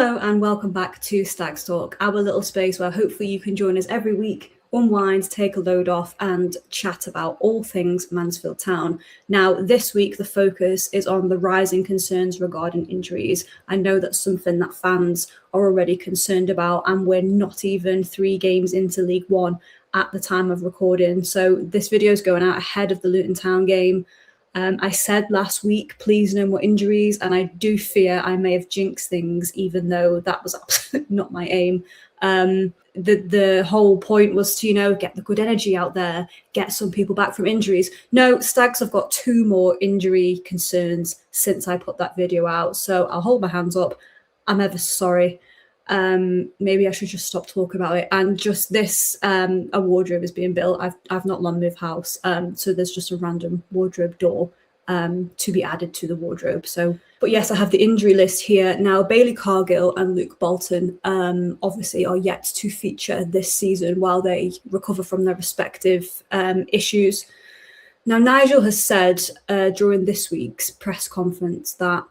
Hello and welcome back to Stags Talk, our little space where hopefully you can join us every week, unwind, take a load off and chat about all things Mansfield Town. Now, this week the focus is on the rising concerns regarding injuries. I know that's something that fans are already concerned about, and we're not even 3 games into League One at the time of recording. So this video is going out ahead of the Luton Town game. I said last week, please no more injuries, and I do fear I may have jinxed things, even though that was absolutely not my aim. The whole point was to, get the good energy out there, get some people back from injuries. No, Stags have got 2 more injury concerns since I put that video out, so I'll hold my hands up. I'm ever sorry. Maybe I should just stop talking about it. And just this, a wardrobe is being built. I've not long moved house, so there's just a random wardrobe door to be added to the wardrobe. So, but yes, I have the injury list here now. Baily, Cargill, and Bolton obviously are yet to feature this season while they recover from their respective issues. Now, Nigel has said during this week's press conference that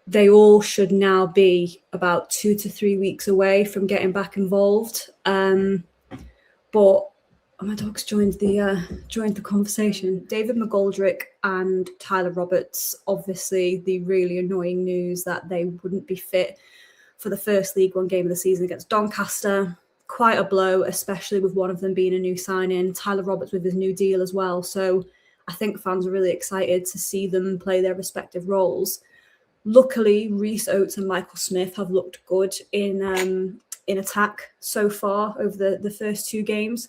they all should now be about 2 to 3 weeks away from getting back involved. But my dog's joined the conversation. David McGoldrick and Tyler Roberts, obviously the really annoying news that they wouldn't be fit for the first League One game of the season against Doncaster. Quite a blow, especially with one of them being a new signing. Tyler Roberts with his new deal as well. So I think fans are really excited to see them play their respective roles. Luckily, Reece Oates and Michael Smith have looked good in attack so far over the first 2 games.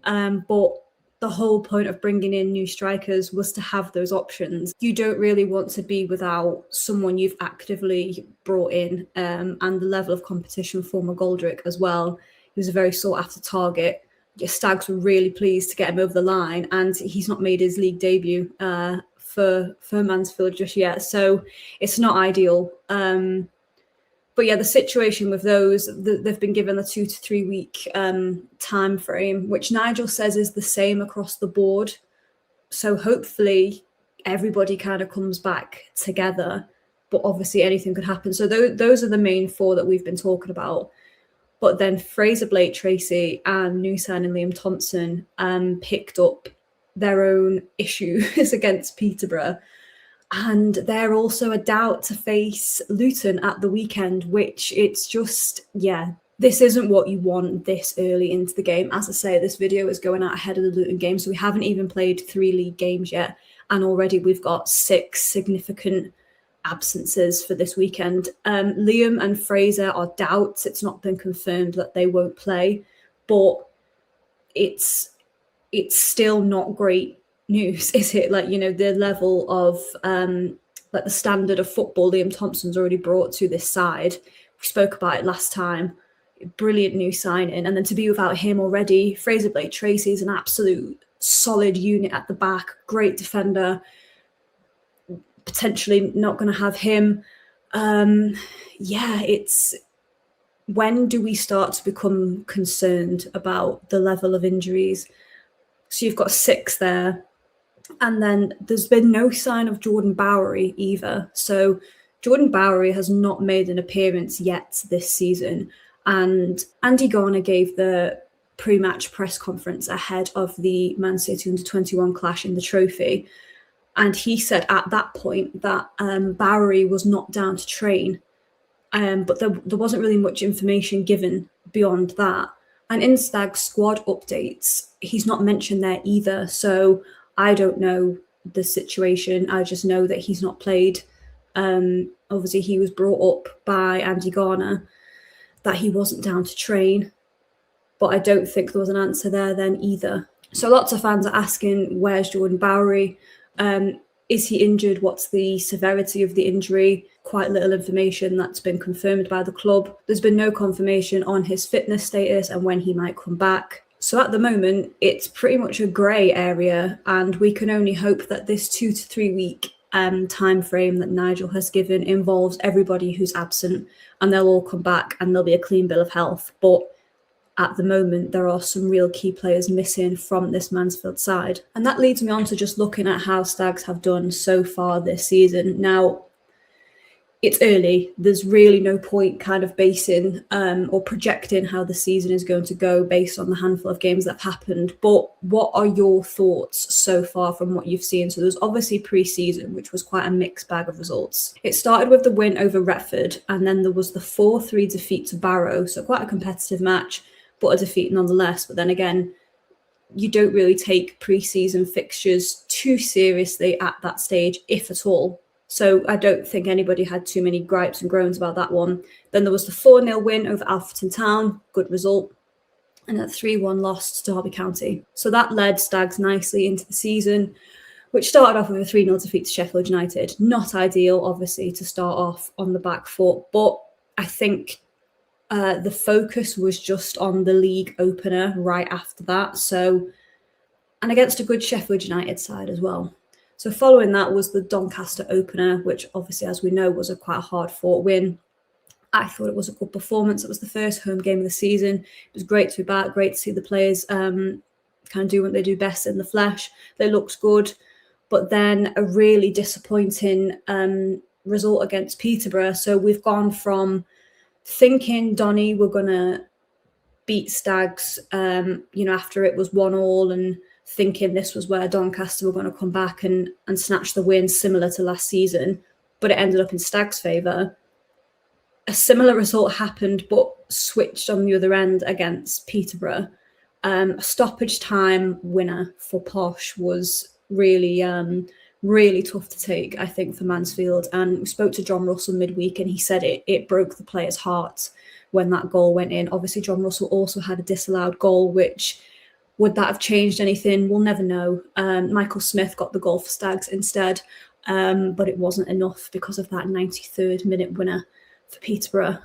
But the whole point of bringing in new strikers was to have those options. You don't really want to be without someone you've actively brought in, and the level of competition for McGoldrick as well. He was a very sought-after target. Your Stags were really pleased to get him over the line, and he's not made his league debut for Mansfield just yet, so it's not ideal. But yeah, the situation with those, they've been given a 2 to 3 week time frame, which Nigel says is the same across the board. So hopefully everybody kind of comes back together, but obviously anything could happen. So those are the main 4 that we've been talking about. But then Frazer, Blake-Tracy and new signing Liam Thompson picked up their own issues against Peterborough, and they're also a doubt to face Luton at the weekend, which it's just, this isn't what you want this early into the game. As I say, this video is going out ahead of the Luton game, so we haven't even played 3 league games yet, and already we've got 6 significant absences for this weekend. Liam and Frazer are doubts. It's not been confirmed that they won't play, but it's still not great news, is it? The level of the standard of football Liam Thompson's already brought to this side. We spoke about it last time. Brilliant new signing, and then to be without him already. Frazer, Blake-Tracy is an absolute solid unit at the back, great defender. Potentially not going to have him. It's when do we start to become concerned about the level of injuries? So you've got 6 there. And then there's been no sign of Jordan Bowery either. So Jordan Bowery has not made an appearance yet this season. And Andy Garner gave the pre-match press conference ahead of the Man City under-21 clash in the trophy. And he said at that point that Bowery was not down to train. But there wasn't really much information given beyond that. And in Stag's squad updates, he's not mentioned there either. So I don't know the situation. I just know that he's not played. Obviously, he was brought up by Andy Garner that he wasn't down to train. But I don't think there was an answer there then either. So lots of fans are asking, where's Jordan Bowery? Is he injured? What's the severity of the injury? Quite little information that's been confirmed by the club. There's been no confirmation on his fitness status and when he might come back. So at the moment, it's pretty much a grey area, and we can only hope that this 2 to 3 week time frame that Nigel has given involves everybody who's absent, and they'll all come back and there'll be a clean bill of health. But at the moment, there are some real key players missing from this Mansfield side. And that leads me on to just looking at how Stags have done so far this season. Now, it's early. There's really no point kind of basing or projecting how the season is going to go based on the handful of games that have happened. But what are your thoughts so far from what you've seen? So there's obviously pre-season, which was quite a mixed bag of results. It started with the win over Retford, and then there was the 4-3 defeat to Barrow. So quite a competitive match, but a defeat nonetheless. But then again, you don't really take pre-season fixtures too seriously at that stage, if at all. So I don't think anybody had too many gripes and groans about that one. Then there was the 4-0 win over Luton Town, good result, and a 3-1 loss to Derby County. So that led Stags nicely into the season, which started off with a 3-0 defeat to Sheffield United. Not ideal, obviously, to start off on the back foot, but I think the focus was just on the league opener right after that. So, and against a good Sheffield United side as well. So following that was the Doncaster opener, which obviously, as we know, was a quite a hard-fought win. I thought it was a good performance. It was the first home game of the season. It was great to be back, great to see the players kind of do what they do best in the flesh. They looked good. But then a really disappointing result against Peterborough. So we've gone from thinking Donny were going to beat Stags, after it was 1-1 and thinking this was where Doncaster were going to come back and snatch the win similar to last season, but it ended up in Stags' favour. A similar result happened, but switched on the other end against Peterborough. A stoppage time winner for Posh was really, really tough to take, I think, for Mansfield. And we spoke to John Russell midweek, and he said it broke the players' hearts when that goal went in. Obviously, John Russell also had a disallowed goal, which would that have changed anything? We'll never know. Michael Smith got the goal for Stags instead, but it wasn't enough because of that 93rd minute winner for Peterborough.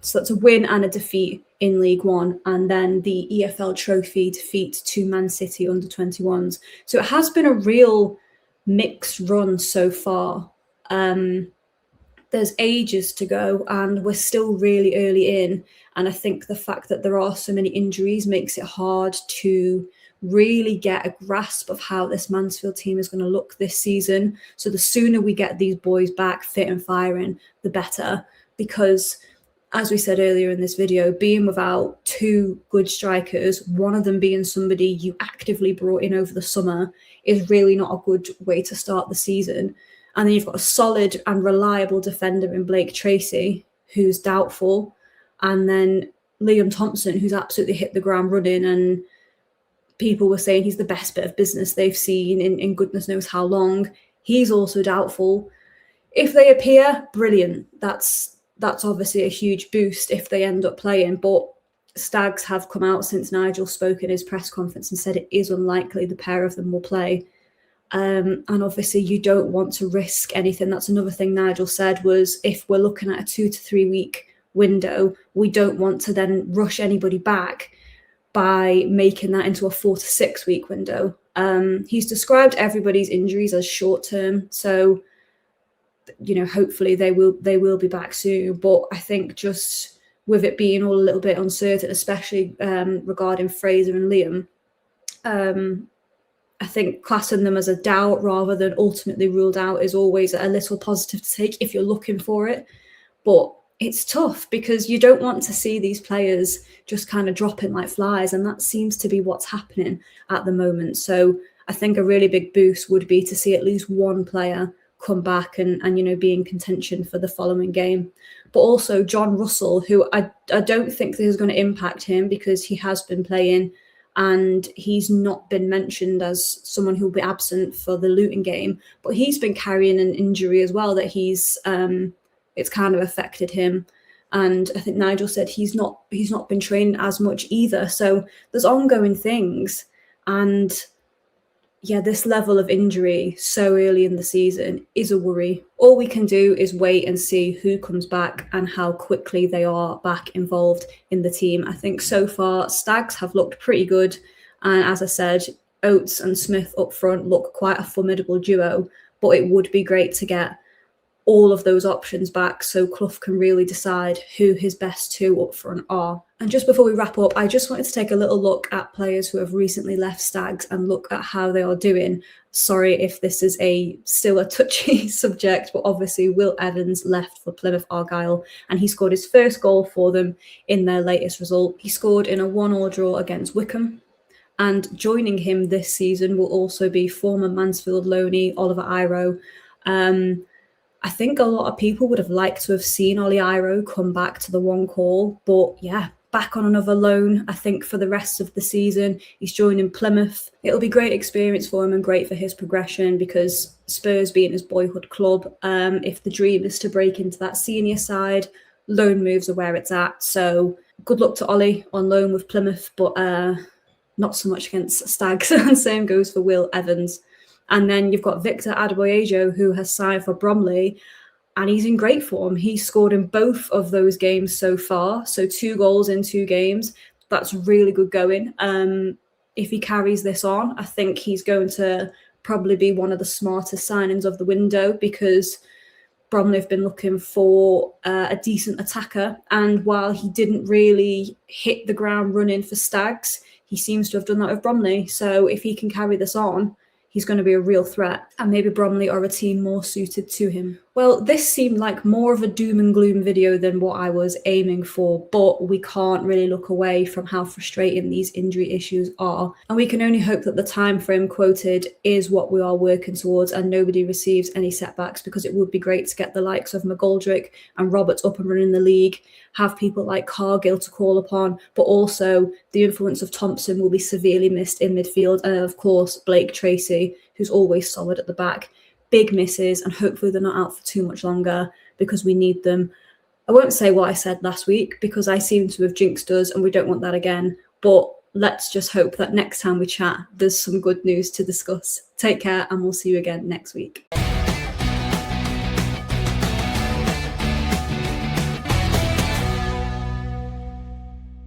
So that's a win and a defeat in League One, and then the EFL Trophy defeat to Man City under 21s. So it has been a real mixed run so far. There's ages to go, and we're still really early in. And I think the fact that there are so many injuries makes it hard to really get a grasp of how this Mansfield team is going to look this season. So the sooner we get these boys back fit and firing, the better. Because, as we said earlier in this video, being without two good strikers, one of them being somebody you actively brought in over the summer, is really not a good way to start the season. And then you've got a solid and reliable defender in Blake-Tracy, who's doubtful. And then Liam Thompson, who's absolutely hit the ground running. And people were saying he's the best bit of business they've seen in goodness knows how long. He's also doubtful. If they appear, brilliant. That's obviously a huge boost if they end up playing. But Stags have come out since Nigel spoke in his press conference and said it is unlikely the pair of them will play. And obviously you don't want to risk anything. That's another thing Nigel said, was if we're looking at a 2 to 3 week window, we don't want to then rush anybody back by making that into a 4 to 6 week window. He's described everybody's injuries as short term. So, hopefully they will be back soon. But I think just with it being all a little bit uncertain, especially regarding Frazer and Liam, I think classing them as a doubt rather than ultimately ruled out is always a little positive to take if you're looking for it. But it's tough because you don't want to see these players just kind of dropping like flies, and that seems to be what's happening at the moment. So I think a really big boost would be to see at least one player come back and be in contention for the following game. But also John Russell, who I don't think this is going to impact him because he has been playing and he's not been mentioned as someone who will be absent for the Luton game, but he's been carrying an injury as well that it's kind of affected him. And I think Nigel said he's not been training as much either. So there's ongoing things. And yeah, this level of injury so early in the season is a worry. All we can do is wait and see who comes back and how quickly they are back involved in the team. I think so far Stags have looked pretty good. And as I said, Oates and Smith up front look quite a formidable duo, but it would be great to get all of those options back so Clough can really decide who his best two up front are. And just before we wrap up, I just wanted to take a little look at players who have recently left Stags and look at how they are doing. Sorry if this is still a touchy subject, but obviously Will Evans left for Plymouth Argyle and he scored his first goal for them in their latest result. He scored in a 1-1 draw against Wycombe. And joining him this season will also be former Mansfield loanee Oliver Iro. I think a lot of people would have liked to have seen Ollie Iro come back to the one call, but yeah, back on another loan, I think, for the rest of the season. He's joining Plymouth. It'll be great experience for him and great for his progression because Spurs being his boyhood club, if the dream is to break into that senior side, loan moves are where it's at. So good luck to Ollie on loan with Plymouth, but not so much against Stags. And same goes for Will Evans. And then you've got Victor Adeboyejo, who has signed for Bromley, and he's in great form. He's scored in both of those games so far. So 2 goals in 2 games. That's really good going. If he carries this on, I think he's going to probably be one of the smartest signings of the window because Bromley have been looking for a decent attacker. And while he didn't really hit the ground running for Stags, he seems to have done that with Bromley. So if he can carry this on, he's going to be a real threat, and maybe Bromley are a team more suited to him. Well, this seemed like more of a doom and gloom video than what I was aiming for, but we can't really look away from how frustrating these injury issues are. And we can only hope that the time frame quoted is what we are working towards and nobody receives any setbacks, because it would be great to get the likes of McGoldrick and Roberts up and running the league, have people like Cargill to call upon, but also the influence of Thompson will be severely missed in midfield. And of course, Blake-Tracy, who's always solid at the back. Big misses, and hopefully they're not out for too much longer because we need them. I won't say what I said last week because I seem to have jinxed us and we don't want that again. But let's just hope that next time we chat, there's some good news to discuss. Take care and we'll see you again next week.